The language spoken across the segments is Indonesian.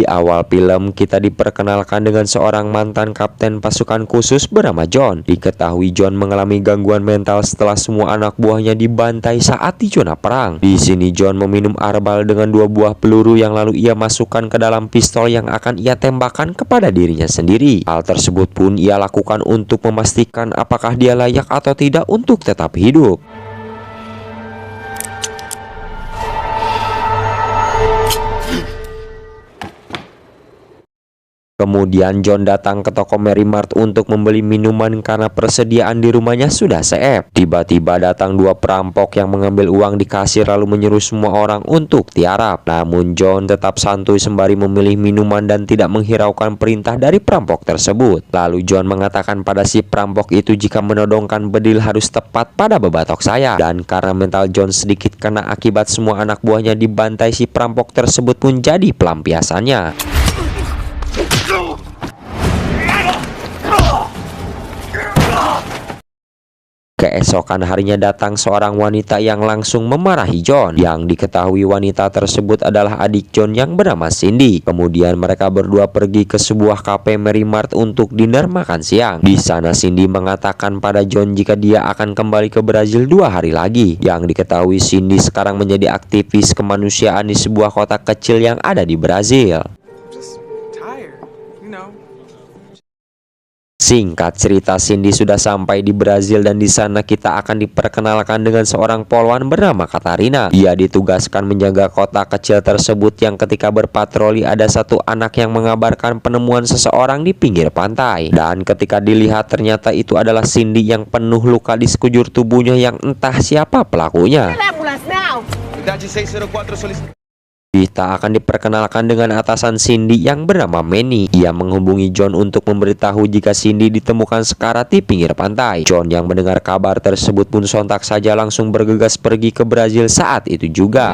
awal film, kita diperkenalkan dengan seorang mantan kapten pasukan khusus bernama John. Diketahui John mengalami gangguan mental setelah semua anak buahnya dibantai saat di zona perang. Di sini John meminum arbal dengan 2 buah peluru yang lalu ia masukkan ke dalam pistol yang akan ia tembakkan kepada dirinya sendiri. Hal tersebut pun ia lakukan untuk memastikan apakah dia layak atau tidak untuk tetap hidup. Kemudian John datang ke toko Mary Mart untuk membeli minuman karena persediaan di rumahnya sudah seep. Tiba-tiba datang 2 perampok yang mengambil uang di kasir lalu menyuruh semua orang untuk tiarap. Namun John tetap santuy sembari memilih minuman dan tidak menghiraukan perintah dari perampok tersebut. Lalu John mengatakan pada si perampok itu jika menodongkan bedil harus tepat pada bebatok saya. Dan karena mental John sedikit kena akibat semua anak buahnya dibantai, si perampok tersebut pun jadi pelampiasannya. Keesokan harinya datang seorang wanita yang langsung memarahi John. Yang diketahui wanita tersebut adalah adik John yang bernama Cindy. Kemudian mereka berdua pergi ke sebuah kafe Mary Mart untuk dinner makan siang. Di sana Cindy mengatakan pada John jika dia akan kembali ke Brazil 2 hari lagi. Yang diketahui Cindy sekarang menjadi aktivis kemanusiaan di sebuah kota kecil yang ada di Brazil. Singkat cerita, Cindy sudah sampai di Brazil dan di sana kita akan diperkenalkan dengan seorang polwan bernama Katarina. Ia ditugaskan menjaga kota kecil tersebut yang ketika berpatroli ada satu anak yang mengabarkan penemuan seseorang di pinggir pantai. Dan ketika dilihat ternyata itu adalah Cindy yang penuh luka di sekujur tubuhnya yang entah siapa pelakunya. Kita akan diperkenalkan dengan atasan Cindy yang bernama Manny. Ia menghubungi John untuk memberitahu jika Cindy ditemukan sekarat di pinggir pantai. John yang mendengar kabar tersebut pun sontak saja langsung bergegas pergi ke Brazil saat itu juga.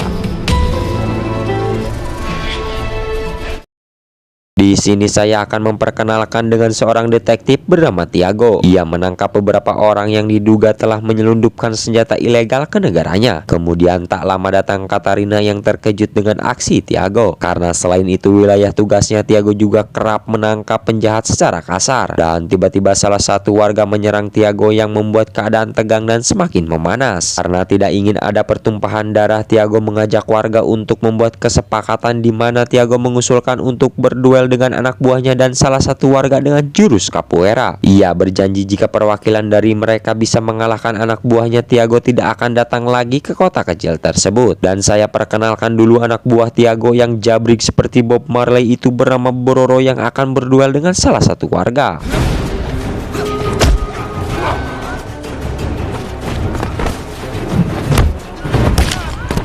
Di sini saya akan memperkenalkan dengan seorang detektif bernama Tiago. Ia menangkap beberapa orang yang diduga telah menyelundupkan senjata ilegal ke negaranya. Kemudian tak lama datang Katarina yang terkejut dengan aksi Tiago. Karena selain itu wilayah tugasnya, Tiago juga kerap menangkap penjahat secara kasar. Dan tiba-tiba salah satu warga menyerang Tiago yang membuat keadaan tegang dan semakin memanas. Karena tidak ingin ada pertumpahan darah, Tiago mengajak warga untuk membuat kesepakatan di mana Tiago mengusulkan untuk berduel dengan anak buahnya dan salah satu warga dengan jurus capoeira. Ia berjanji jika perwakilan dari mereka bisa mengalahkan anak buahnya, Tiago tidak akan datang lagi ke kota kecil tersebut. Dan saya perkenalkan dulu anak buah Tiago yang jabrik seperti Bob Marley itu bernama Bororo yang akan berduel dengan salah satu warga.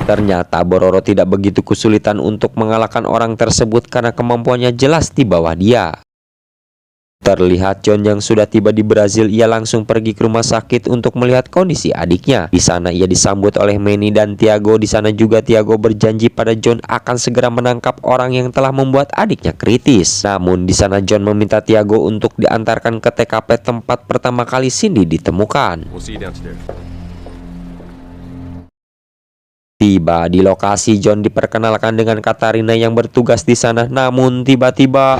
Ternyata Bororo tidak begitu kesulitan untuk mengalahkan orang tersebut karena kemampuannya jelas di bawah dia. Terlihat John yang sudah tiba di Brazil, ia langsung pergi ke rumah sakit untuk melihat kondisi adiknya. Di sana ia disambut oleh Manny dan Tiago. Di sana juga Tiago berjanji pada John akan segera menangkap orang yang telah membuat adiknya kritis. Namun di sana John meminta Tiago untuk diantarkan ke TKP tempat pertama kali Cindy ditemukan. Tiba di lokasi, John diperkenalkan dengan Katarina yang bertugas di sana. Namun tiba-tiba,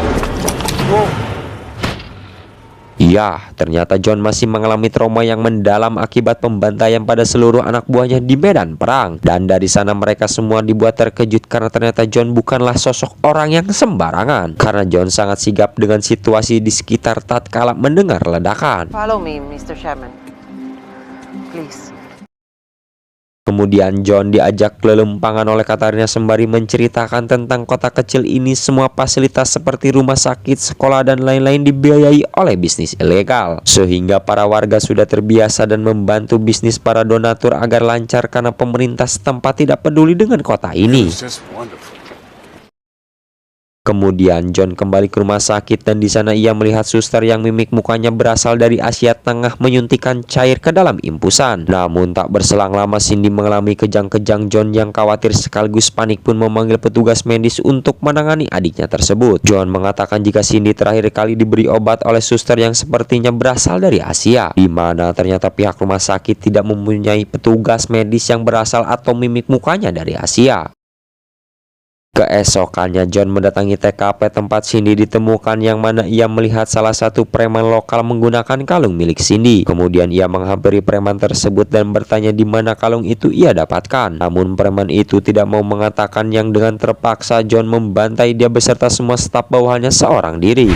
ya, ternyata John masih mengalami trauma yang mendalam akibat pembantaian pada seluruh anak buahnya di medan perang. Dan dari sana mereka semua dibuat terkejut karena ternyata John bukanlah sosok orang yang sembarangan. Karena John sangat sigap dengan situasi di sekitar tatkala mendengar ledakan. Follow me, Mr. Sherman. Please. Kemudian John diajak kelempangan oleh Katarina sembari menceritakan tentang kota kecil ini. Semua fasilitas seperti rumah sakit, sekolah, dan lain-lain dibiayai oleh bisnis ilegal. Sehingga para warga sudah terbiasa dan membantu bisnis para donatur agar lancar karena pemerintah setempat tidak peduli dengan kota ini. Kemudian John kembali ke rumah sakit dan di sana ia melihat suster yang mimik mukanya berasal dari Asia Tengah menyuntikkan cair ke dalam impusan. Namun tak berselang lama Cindy mengalami kejang-kejang. John yang khawatir sekaligus panik pun memanggil petugas medis untuk menangani adiknya tersebut. John mengatakan jika Cindy terakhir kali diberi obat oleh suster yang sepertinya berasal dari Asia, di mana ternyata pihak rumah sakit tidak mempunyai petugas medis yang berasal atau mimik mukanya dari Asia. Keesokannya John mendatangi TKP tempat Cindy ditemukan, yang mana ia melihat salah satu preman lokal menggunakan kalung milik Cindy. Kemudian ia menghampiri preman tersebut dan bertanya di mana kalung itu ia dapatkan. Namun preman itu tidak mau mengatakan, yang dengan terpaksa John membantai dia beserta semua staf bawahannya seorang diri.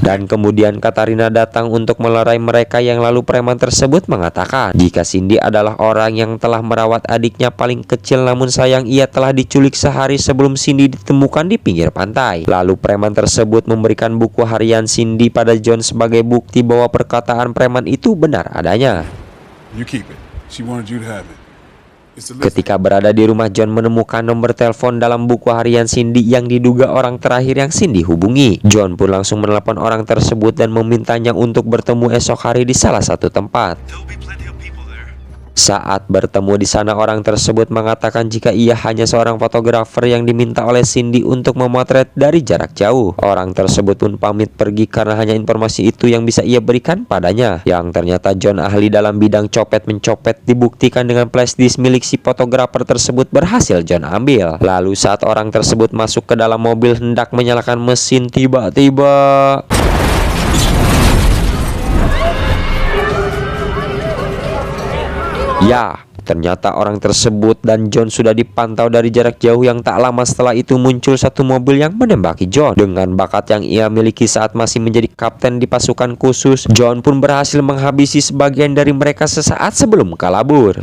Dan kemudian Katarina datang untuk melerai mereka, yang lalu preman tersebut mengatakan jika Cindy adalah orang yang telah merawat adiknya paling kecil, namun sayang ia telah diculik sehari sebelum Cindy ditemukan di pinggir pantai. Lalu preman tersebut memberikan buku harian Cindy pada John sebagai bukti bahwa perkataan preman itu benar adanya. You keep it. She wanted you to have it. Ketika berada di rumah, John menemukan nomor telepon dalam buku harian Cindy yang diduga orang terakhir yang Cindy hubungi. John pun langsung menelepon orang tersebut dan memintanya untuk bertemu esok hari di salah satu tempat. Saat bertemu di sana, orang tersebut mengatakan jika ia hanya seorang fotografer yang diminta oleh Cindy untuk memotret dari jarak jauh. Orang tersebut pun pamit pergi karena hanya informasi itu yang bisa ia berikan padanya. Yang ternyata John ahli dalam bidang copet-mencopet, dibuktikan dengan flashdisk milik si fotografer tersebut berhasil John ambil. Lalu saat orang tersebut masuk ke dalam mobil hendak menyalakan mesin, tiba-tiba ya, ternyata orang tersebut dan John sudah dipantau dari jarak jauh. Yang tak lama setelah itu muncul satu mobil yang menembaki John. Dengan bakat yang ia miliki saat masih menjadi kapten di pasukan khusus, John pun berhasil menghabisi sebagian dari mereka sesaat sebelum kabur.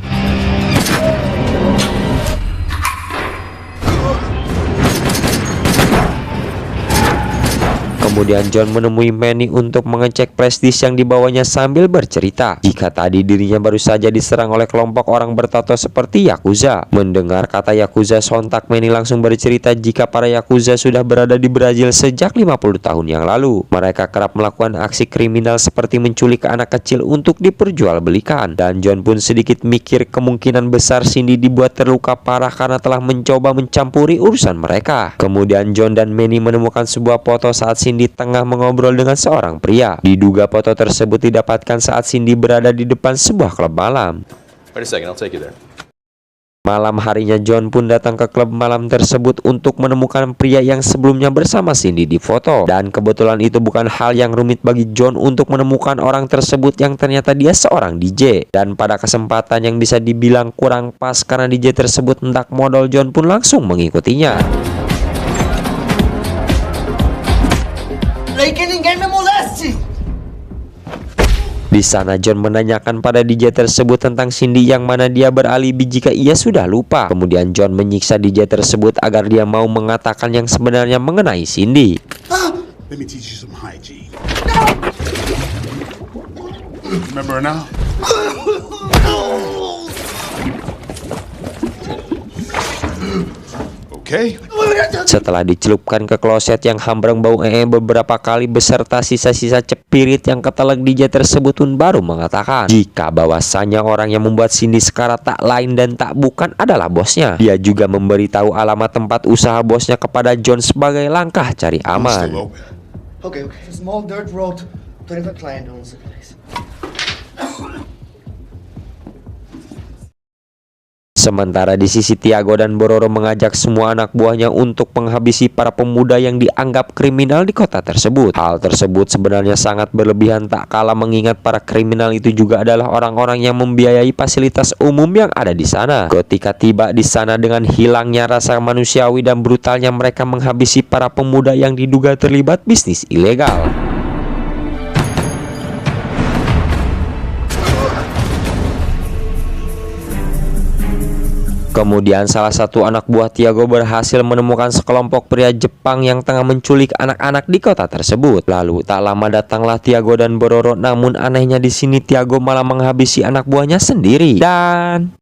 Kemudian John menemui Manny untuk mengecek flashdisk yang dibawanya sambil bercerita jika tadi dirinya baru saja diserang oleh kelompok orang bertato seperti Yakuza. Mendengar kata Yakuza, sontak Manny langsung bercerita jika para Yakuza sudah berada di Brazil sejak 50 tahun yang lalu. Mereka kerap melakukan aksi kriminal seperti menculik anak kecil untuk diperjualbelikan. Dan John pun sedikit mikir kemungkinan besar Cindy dibuat terluka parah karena telah mencoba mencampuri urusan mereka. Kemudian John dan Manny menemukan sebuah foto saat Cindy tengah mengobrol dengan seorang pria. Diduga foto tersebut didapatkan saat Cindy berada di depan sebuah klub malam. Wait a second, I'll take you there. Malam harinya John pun datang ke klub malam tersebut untuk menemukan pria yang sebelumnya bersama Cindy di foto. Dan kebetulan itu bukan hal yang rumit bagi John untuk menemukan orang tersebut, yang ternyata dia seorang DJ. Dan pada kesempatan yang bisa dibilang kurang pas karena DJ tersebut hendak modal, John pun langsung mengikutinya. Di sana John menanyakan pada DJ tersebut tentang Cindy, yang mana dia beralibi jika ia sudah lupa. Kemudian John menyiksa DJ tersebut agar dia mau mengatakan yang sebenarnya mengenai Cindy. Let me teach you some hygiene. Remember her now? Okay. Setelah dicelupkan ke kloset yang hambrang bau beberapa kali beserta sisa-sisa cepirit yang ketelak, DJ tersebut pun baru mengatakan jika bahwasannya orang yang membuat Cindy sekarat tak lain dan tak bukan adalah bosnya. Dia juga memberitahu alamat tempat usaha bosnya kepada John sebagai langkah cari aman. Okay. A small dirt road. 25 client owns the place. Sementara di sisi Tiago dan Bororo mengajak semua anak buahnya untuk menghabisi para pemuda yang dianggap kriminal di kota tersebut. Hal tersebut sebenarnya sangat berlebihan, tak kalah mengingat para kriminal itu juga adalah orang-orang yang membiayai fasilitas umum yang ada di sana. Ketika tiba di sana, dengan hilangnya rasa manusiawi dan brutalnya mereka menghabisi para pemuda yang diduga terlibat bisnis ilegal. Kemudian salah satu anak buah Tiago berhasil menemukan sekelompok pria Jepang yang tengah menculik anak-anak di kota tersebut. Lalu tak lama datanglah Tiago dan Bororo, namun anehnya di sini Tiago malah menghabisi anak buahnya sendiri. Dan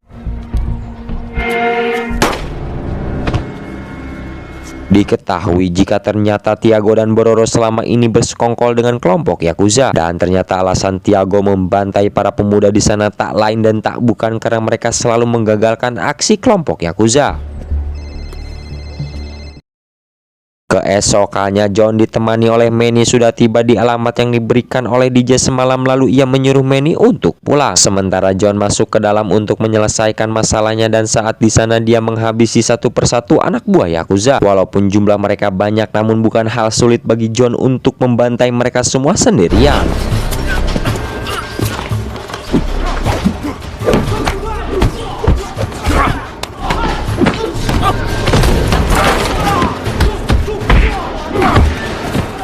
diketahui jika ternyata Tiago dan Bororo selama ini bersekongkol dengan kelompok Yakuza. Dan ternyata alasan Tiago membantai para pemuda di sana tak lain dan tak bukan karena mereka selalu menggagalkan aksi kelompok Yakuza. Keesokannya John ditemani oleh Manny sudah tiba di alamat yang diberikan oleh DJ semalam, lalu ia menyuruh Manny untuk pulang. Sementara John masuk ke dalam untuk menyelesaikan masalahnya dan saat di sana dia menghabisi satu persatu anak buah Yakuza. Walaupun jumlah mereka banyak, namun bukan hal sulit bagi John untuk membantai mereka semua sendirian.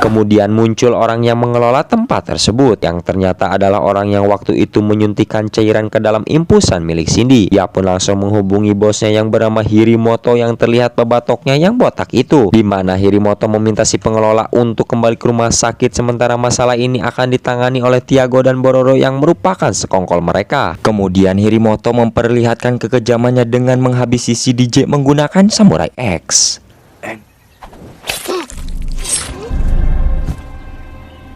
Kemudian muncul orang yang mengelola tempat tersebut, yang ternyata adalah orang yang waktu itu menyuntikkan cairan ke dalam impusan milik Cindy. Ia pun langsung menghubungi bosnya yang bernama Hirimoto yang terlihat pebatoknya yang botak itu, di mana Hirimoto meminta si pengelola untuk kembali ke rumah sakit, sementara masalah ini akan ditangani oleh Tiago dan Bororo yang merupakan sekongkol mereka. Kemudian Hirimoto memperlihatkan kekejamannya dengan menghabisi si DJ menggunakan Samurai X.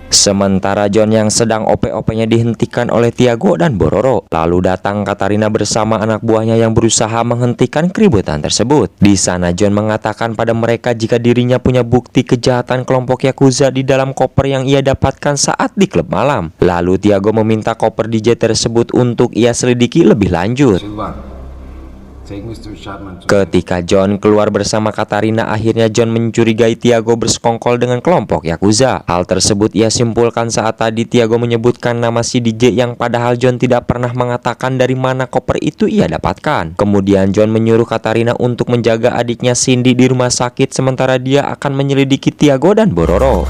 Sementara John yang sedang OP-OP-nya dihentikan oleh Tiago dan Bororo. Lalu datang Katarina bersama anak buahnya yang berusaha menghentikan keributan tersebut. Di sana John mengatakan pada mereka jika dirinya punya bukti kejahatan kelompok Yakuza di dalam koper yang ia dapatkan saat di klub malam. Lalu Tiago meminta koper DJ tersebut untuk ia selidiki lebih lanjut. Ketika John keluar bersama Katarina, akhirnya John mencurigai Tiago bersekongkol dengan kelompok Yakuza. Hal tersebut ia simpulkan saat tadi Tiago menyebutkan nama si DJ yang padahal John tidak pernah mengatakan dari mana koper itu ia dapatkan. Kemudian John menyuruh Katarina untuk menjaga adiknya Cindy di rumah sakit, sementara dia akan menyelidiki Tiago dan Bororo.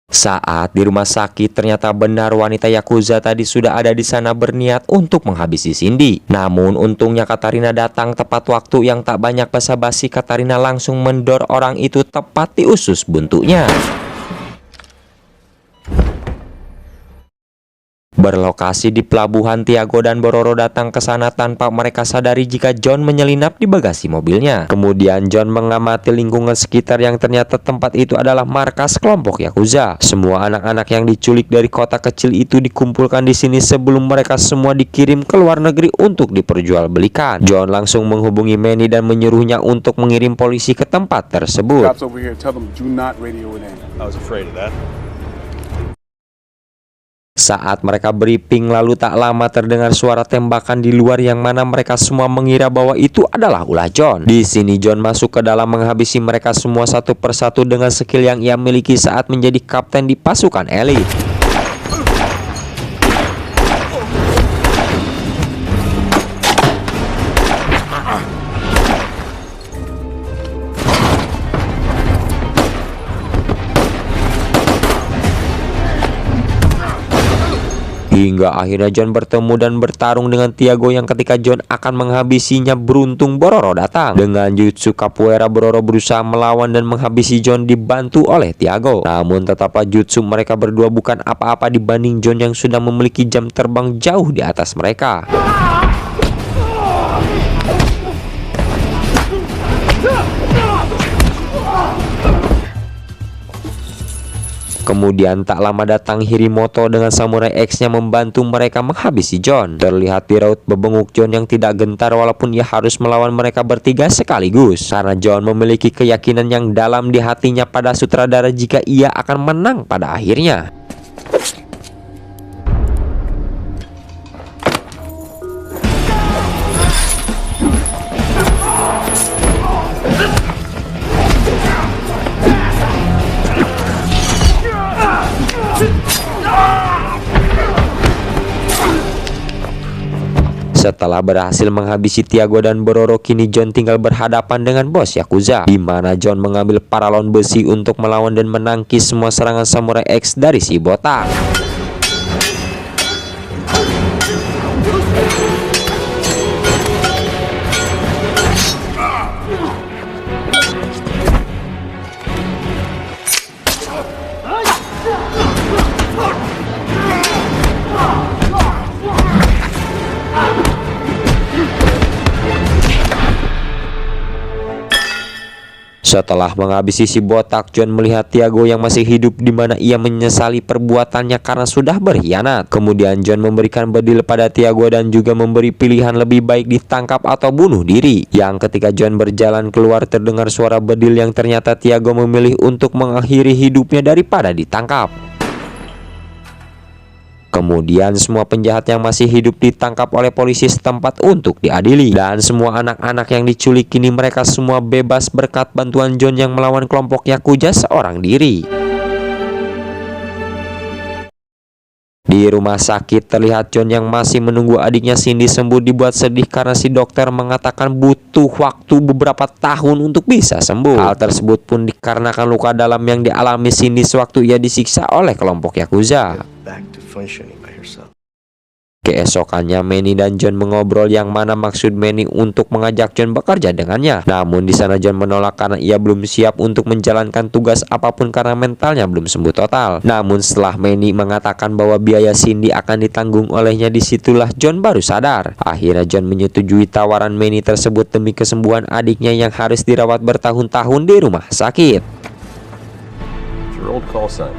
Saat di rumah sakit, ternyata benar wanita Yakuza tadi sudah ada di sana berniat untuk menghabisi Cindy. Namun untungnya Katarina datang tepat waktu, yang tak banyak basa-basi Katarina langsung mendor orang itu tepat di usus buntunya. Berlokasi di pelabuhan, Tiago dan Bororo datang ke sana tanpa mereka sadari jika John menyelinap di bagasi mobilnya. Kemudian John mengamati lingkungan sekitar yang ternyata tempat itu adalah markas kelompok Yakuza. Semua anak-anak yang diculik dari kota kecil itu dikumpulkan di sini sebelum mereka semua dikirim ke luar negeri untuk diperjualbelikan. John langsung menghubungi Manny dan menyuruhnya untuk mengirim polisi ke tempat tersebut. Cops over here, tell them do not radio it in. I was afraid of that. Saat mereka briefing, lalu tak lama terdengar suara tembakan di luar yang mana mereka semua mengira bahwa itu adalah ulah John. Di sini John masuk ke dalam menghabisi mereka semua satu persatu dengan skill yang ia miliki saat menjadi kapten di pasukan elit. Hingga akhirnya John bertemu dan bertarung dengan Tiago, yang ketika John akan menghabisinya beruntung Bororo datang. Dengan jutsu capoeira, Bororo berusaha melawan dan menghabisi John dibantu oleh Tiago. Namun tetaplah jutsu mereka berdua bukan apa-apa dibanding John yang sudah memiliki jam terbang jauh di atas mereka. Kemudian tak lama datang Hirimoto dengan Samurai X-nya membantu mereka menghabisi John. Terlihat di raut bebenguk John yang tidak gentar walaupun ia harus melawan mereka bertiga sekaligus. Karena John memiliki keyakinan yang dalam di hatinya pada sutradara jika ia akan menang pada akhirnya. Setelah berhasil menghabisi Tiago dan Bororo, kini John tinggal berhadapan dengan bos Yakuza, di mana John mengambil paralon besi untuk melawan dan menangkis semua serangan Samurai X dari si botak. Setelah menghabisi si botak, John melihat Tiago yang masih hidup, di mana ia menyesali perbuatannya karena sudah berkhianat. Kemudian John memberikan bedil pada Tiago dan juga memberi pilihan lebih baik ditangkap atau bunuh diri. Yang ketika John berjalan keluar, terdengar suara bedil yang ternyata Tiago memilih untuk mengakhiri hidupnya daripada ditangkap. Kemudian semua penjahat yang masih hidup ditangkap oleh polisi setempat untuk diadili. Dan semua anak-anak yang diculik kini mereka semua bebas berkat bantuan John yang melawan kelompok Yakuza seorang diri. Di rumah sakit terlihat John yang masih menunggu adiknya Cindy sembuh dibuat sedih karena si dokter mengatakan butuh waktu beberapa tahun untuk bisa sembuh. Hal tersebut pun dikarenakan luka dalam yang dialami Cindy sewaktu ia disiksa oleh kelompok Yakuza. Back to functioning by herself. Keesokannya Manny dan John mengobrol yang mana maksud Manny untuk mengajak John bekerja dengannya. Namun di sana John menolak karena ia belum siap untuk menjalankan tugas apapun karena mentalnya belum sembuh total. Namun setelah Manny mengatakan bahwa biaya Cindy akan ditanggung olehnya, disitulah John baru sadar. Akhirnya John menyetujui tawaran Manny tersebut demi kesembuhan adiknya yang harus dirawat bertahun-tahun di rumah sakit. It's your old call sign.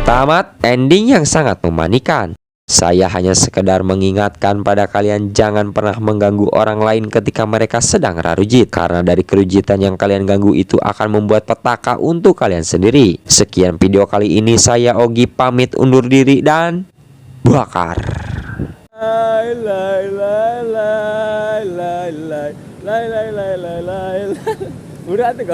Tamat ending yang sangat memanikan. Saya hanya sekedar mengingatkan pada kalian jangan pernah mengganggu orang lain ketika mereka sedang rarujit, karena dari kerujitan yang kalian ganggu itu akan membuat petaka untuk kalian sendiri. Sekian video kali ini, saya Ogi pamit undur diri dan bakar. Udah tuh